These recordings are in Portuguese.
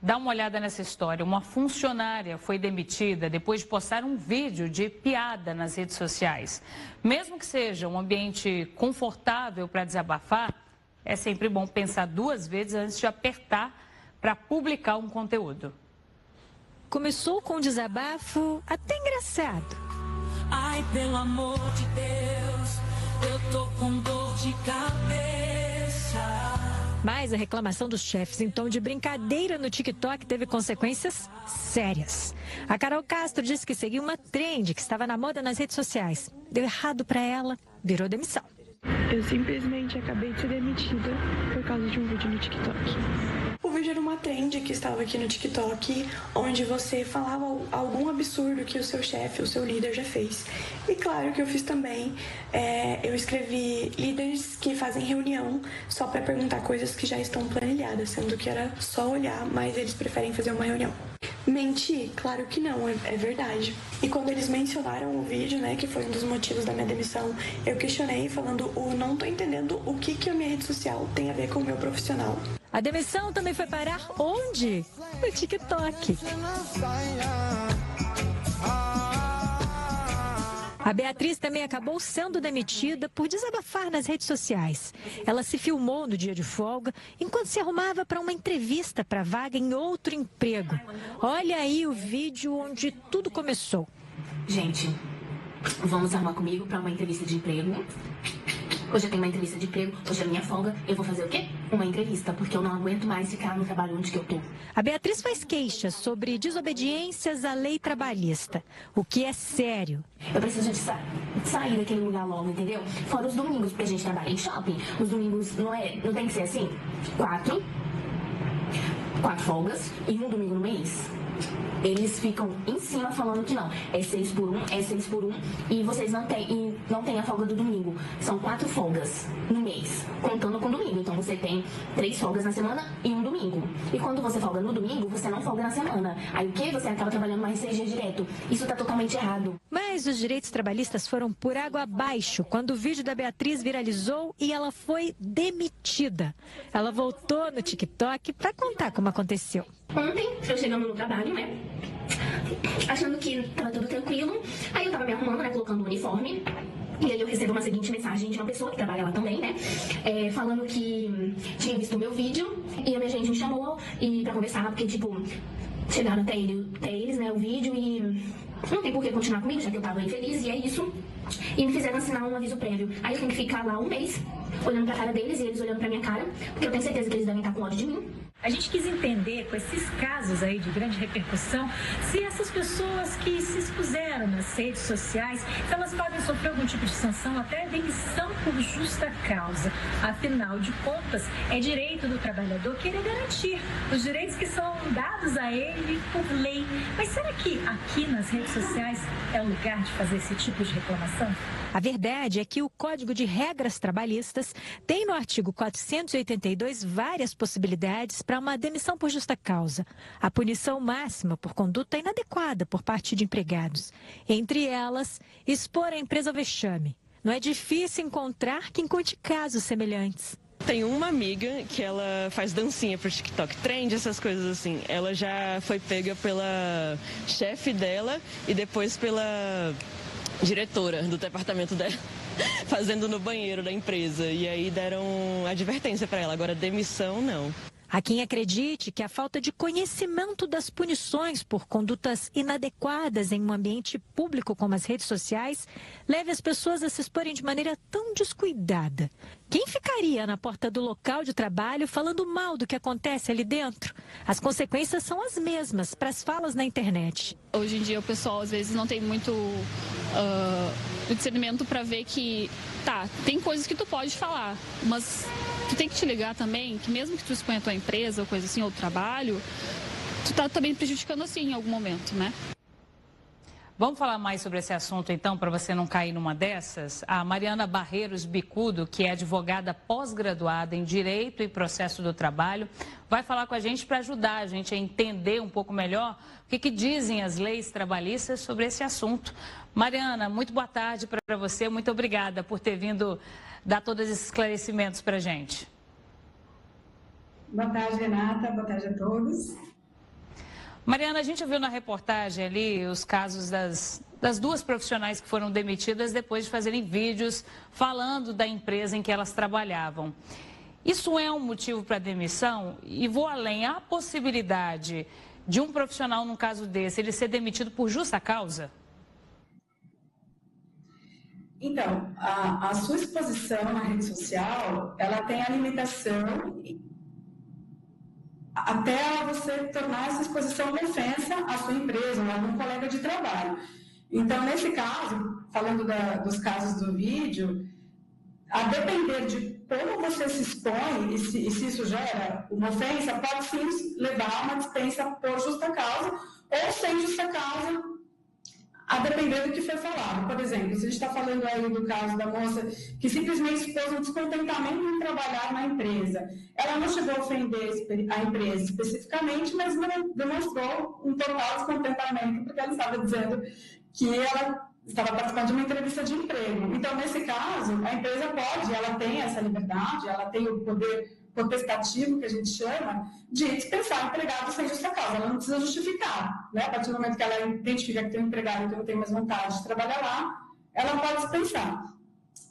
Dá uma olhada nessa história. Uma funcionária foi demitida depois de postar um vídeo de piada nas redes sociais. Mesmo que seja um ambiente confortável para desabafar, é sempre bom pensar duas vezes antes de apertar para publicar um conteúdo. Começou com um desabafo até engraçado. Ai, pelo amor de Deus, eu tô com dor de cabeça. Mas a reclamação dos chefes em tom de brincadeira no TikTok teve consequências sérias. A Carol Castro disse que seguia uma trend que estava na moda nas redes sociais. Deu errado para ela, virou demissão. Eu simplesmente acabei de ser demitida por causa de um vídeo no TikTok. O vídeo era uma trend que estava aqui no TikTok, onde você falava algum absurdo que o seu chefe, o seu líder já fez. E claro que eu fiz também. Eu escrevi líderes que fazem reunião só para perguntar coisas que já estão planilhadas, sendo que era só olhar, mas eles preferem fazer uma reunião. Mentir? Claro que não, é verdade. E quando eles mencionaram o vídeo, né, que foi um dos motivos da minha demissão, eu questionei falando, não tô entendendo o que a minha rede social tem a ver com o meu profissional. A demissão também foi parar onde? No TikTok. A Beatriz também acabou sendo demitida por desabafar nas redes sociais. Ela se filmou no dia de folga enquanto se arrumava para uma entrevista para vaga em outro emprego. Olha aí o vídeo onde tudo começou. Gente, vamos arrumar comigo para uma entrevista de emprego. Hoje eu tenho uma entrevista de emprego, hoje é minha folga, eu vou fazer o quê? Uma entrevista, porque eu não aguento mais ficar no trabalho onde que eu tô. A Beatriz faz queixas sobre desobediências à lei trabalhista, o que é sério. Eu preciso de sair daquele lugar logo, entendeu? Fora os domingos, porque a gente trabalha em shopping. Os domingos não tem que ser assim? Quatro folgas e um domingo no mês. Eles ficam em cima falando que não, é 6 por 1, é 6 por 1 e vocês não têm a folga do domingo. São 4 folgas no mês, contando com domingo. Então você tem 3 folgas na semana e um domingo. E quando você folga no domingo, você não folga na semana. Aí o que? Você acaba trabalhando mais 6 dias direto. Isso tá totalmente errado. Mas os direitos trabalhistas foram por água abaixo quando o vídeo da Beatriz viralizou e ela foi demitida. Ela voltou no TikTok para contar como aconteceu. Ontem, eu chegando no trabalho, né, achando que tava tudo tranquilo, aí eu tava me arrumando, né, colocando o uniforme, e aí eu recebo uma seguinte mensagem de uma pessoa que trabalha lá também, né, falando que tinha visto o meu vídeo, e a minha gente me chamou pra conversar, porque, tipo, chegaram até eles, né, o vídeo, e não tem por que continuar comigo, já que eu tava infeliz, e é isso, e me fizeram assinar um aviso prévio. Aí eu tenho que ficar lá um mês, olhando pra cara deles, e eles olhando pra minha cara, porque eu tenho certeza que eles devem estar com ódio de mim. A gente quis entender, com esses casos aí de grande repercussão, se essas pessoas que se expuseram nas redes sociais, se elas podem sofrer algum tipo de sanção, até demissão por justa causa. Afinal de contas, é direito do trabalhador querer garantir os direitos que são dados a ele por lei. Mas será que aqui nas redes sociais é o lugar de fazer esse tipo de reclamação? A verdade é que o Código de Regras Trabalhistas tem no artigo 482 várias possibilidades para uma demissão por justa causa. A punição máxima por conduta inadequada por parte de empregados. Entre elas, expor a empresa ao vexame. Não é difícil encontrar quem conte casos semelhantes. Tenho uma amiga que ela faz dancinha pro TikTok, trend, essas coisas assim. Ela já foi pega pela chefe dela e depois pela diretora do departamento dela, fazendo no banheiro da empresa. E aí deram advertência para ela. Agora, demissão, não. Há quem acredite que a falta de conhecimento das punições por condutas inadequadas em um ambiente público como as redes sociais leve as pessoas a se exporem de maneira tão descuidada. Quem ficaria na porta do local de trabalho falando mal do que acontece ali dentro? As consequências são as mesmas para as falas na internet. Hoje em dia o pessoal às vezes não tem muito discernimento para ver que, tem coisas que tu pode falar, mas tu tem que te ligar também que mesmo que tu exponha a tua empresa ou coisa assim, ou trabalho, tu tá também prejudicando assim em algum momento, né? Vamos falar mais sobre esse assunto, então, para você não cair numa dessas? A Mariana Barreiros Bicudo, que é advogada pós-graduada em Direito e Processo do Trabalho, vai falar com a gente para ajudar a gente a entender um pouco melhor o que dizem as leis trabalhistas sobre esse assunto. Mariana, muito boa tarde para você, muito obrigada por ter vindo dar todos esses esclarecimentos para a gente. Boa tarde, Renata, boa tarde a todos. Mariana, a gente viu na reportagem ali os casos das duas profissionais que foram demitidas depois de fazerem vídeos falando da empresa em que elas trabalhavam. Isso é um motivo para demissão? E vou além, há a possibilidade de um profissional, num caso desse, ele ser demitido por justa causa? Então, a sua exposição na rede social, ela tem a limitação até você tornar essa exposição uma ofensa à sua empresa ou a algum colega de trabalho. Então, nesse caso, falando dos casos do vídeo, a depender de como você se expõe e se isso gera uma ofensa, pode sim levar a uma dispensa por justa causa ou sem justa causa, a depender do que foi falado. Por exemplo, se a gente está falando aí do caso da moça que simplesmente expôs um descontentamento em trabalhar na empresa. Ela não chegou a ofender a empresa especificamente, mas demonstrou um total descontentamento, porque ela estava dizendo que ela estava participando de uma entrevista de emprego. Então, nesse caso, a empresa pode, ela tem essa liberdade, ela tem o poder potestativo, que a gente chama, de dispensar o empregado sem justa causa. Ela não precisa justificar, né? A partir do momento que ela identifica que tem um empregado que não tem mais vontade de trabalhar lá, ela pode dispensar.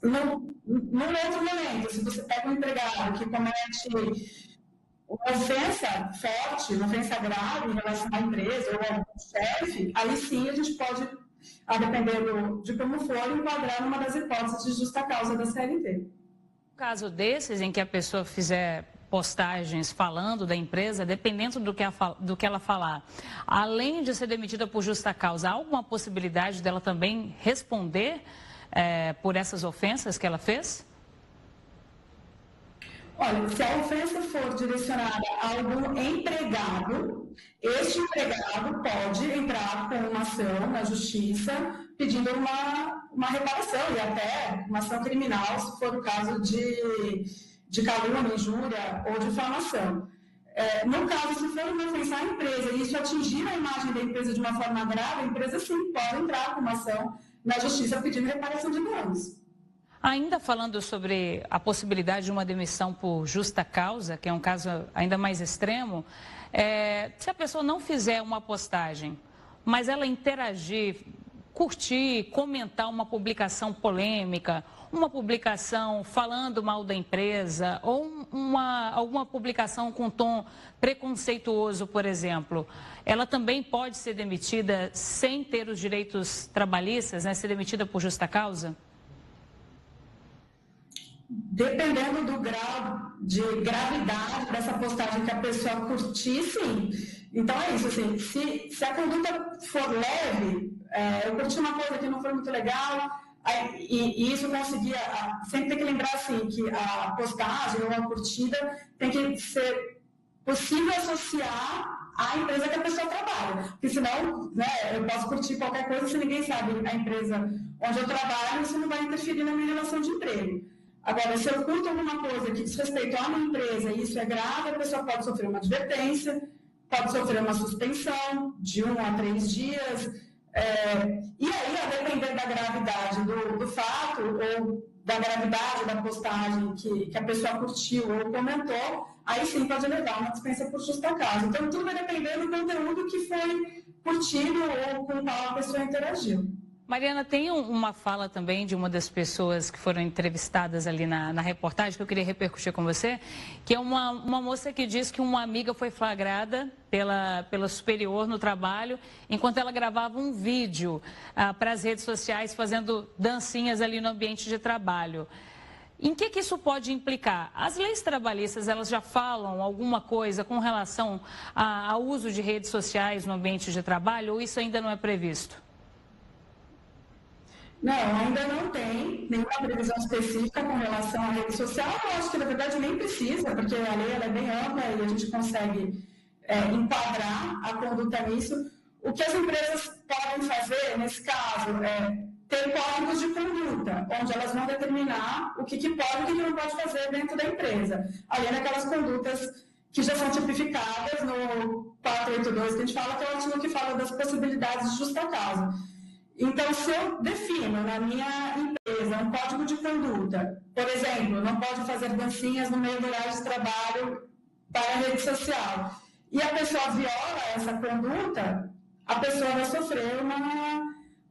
Num outro momento, se você pega um empregado que comete uma ofensa forte, uma ofensa grave em relação à empresa ou ao chefe, aí sim a gente pode, a depender de como for, enquadrar numa das hipóteses de justa causa da CLT. No caso desses, em que a pessoa fizer postagens falando da empresa, dependendo do que ela falar, além de ser demitida por justa causa, há alguma possibilidade dela também responder por essas ofensas que ela fez? Olha, se a ofensa for direcionada a algum empregado, este empregado pode entrar com uma ação na justiça pedindo uma reparação e até uma ação criminal, se for o caso de calúnia, injúria ou difamação. No caso, se for uma ofensa à empresa e isso atingir a imagem da empresa de uma forma grave, a empresa sim pode entrar com uma ação na justiça pedindo reparação de danos. Ainda falando sobre a possibilidade de uma demissão por justa causa, que é um caso ainda mais extremo, se a pessoa não fizer uma postagem, mas ela interagir, curtir, comentar uma publicação polêmica, uma publicação falando mal da empresa ou alguma publicação com tom preconceituoso, por exemplo, ela também pode ser demitida sem ter os direitos trabalhistas, né, ser demitida por justa causa? Dependendo do grau de gravidade dessa postagem que a pessoa curtir, sim. Então é isso, assim, se a conduta for leve, eu curti uma coisa que não foi muito legal, e isso conseguia, sempre tem que lembrar assim, que a postagem ou a curtida tem que ser possível associar à empresa que a pessoa trabalha, porque senão, né, eu posso curtir qualquer coisa, se ninguém sabe a empresa onde eu trabalho, isso não vai interferir na minha relação de emprego. Agora, se eu curto alguma coisa que diz respeito a uma empresa e isso é grave, a pessoa pode sofrer uma advertência, pode sofrer uma suspensão de 1 a 3 dias. E aí, a depender da gravidade do fato ou da gravidade da postagem que a pessoa curtiu ou comentou, aí sim pode levar uma dispensa por justa causa. Então, tudo vai depender do conteúdo que foi curtido ou com o qual a pessoa interagiu. Mariana, tem uma fala também de uma das pessoas que foram entrevistadas ali na reportagem, que eu queria repercutir com você, que é uma moça que diz que uma amiga foi flagrada pela superior no trabalho, enquanto ela gravava um vídeo para as redes sociais fazendo dancinhas ali no ambiente de trabalho. Em que isso pode implicar? As leis trabalhistas, elas já falam alguma coisa com relação ao uso de redes sociais no ambiente de trabalho ou isso ainda não é previsto? Não, ainda não tem nenhuma previsão específica com relação à rede social. Eu acho que, na verdade, nem precisa, porque a lei ela é bem ampla e a gente consegue enquadrar a conduta nisso. O que as empresas podem fazer, nesse caso, é ter códigos de conduta, onde elas vão determinar o que pode e o que não pode fazer dentro da empresa, além daquelas condutas que já são tipificadas no 482, que a gente fala, que é o artigo que fala das possibilidades de justa causa. Então, se eu defino na minha empresa um código de conduta, por exemplo, não pode fazer dancinhas no meio do horário de trabalho para a rede social, e a pessoa viola essa conduta, a pessoa vai sofrer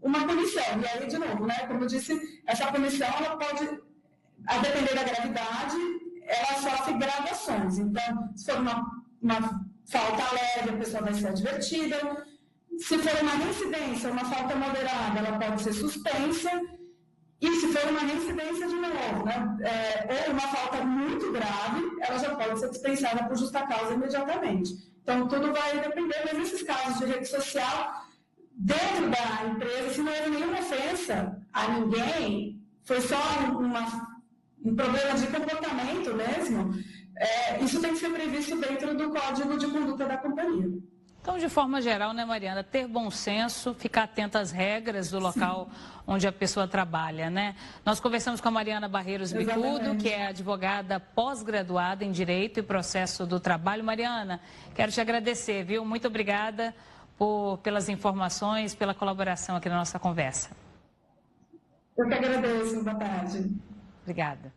uma punição. E aí, de novo, né, como eu disse, essa punição ela pode, a depender da gravidade, ela sofre gradações. Então, se for uma falta leve, a pessoa vai ser advertida. Se for uma reincidência, uma falta moderada, ela pode ser suspensa. E se for uma reincidência de novo, né, ou uma falta muito grave, ela já pode ser dispensada por justa causa imediatamente. Então, tudo vai depender, mas nesses casos de rede social, dentro da empresa, se não houve nenhuma ofensa a ninguém, foi só um problema de comportamento mesmo, isso tem que ser previsto dentro do Código de Conduta da companhia. Então, de forma geral, né, Mariana, ter bom senso, ficar atenta às regras do local onde a pessoa trabalha, né? Nós conversamos com a Mariana Barreiros Bicudo, que é advogada pós-graduada em Direito e Processo do Trabalho. Mariana, quero te agradecer, viu? Muito obrigada pelas informações, pela colaboração aqui na nossa conversa. Eu que agradeço. Boa tarde. Obrigada.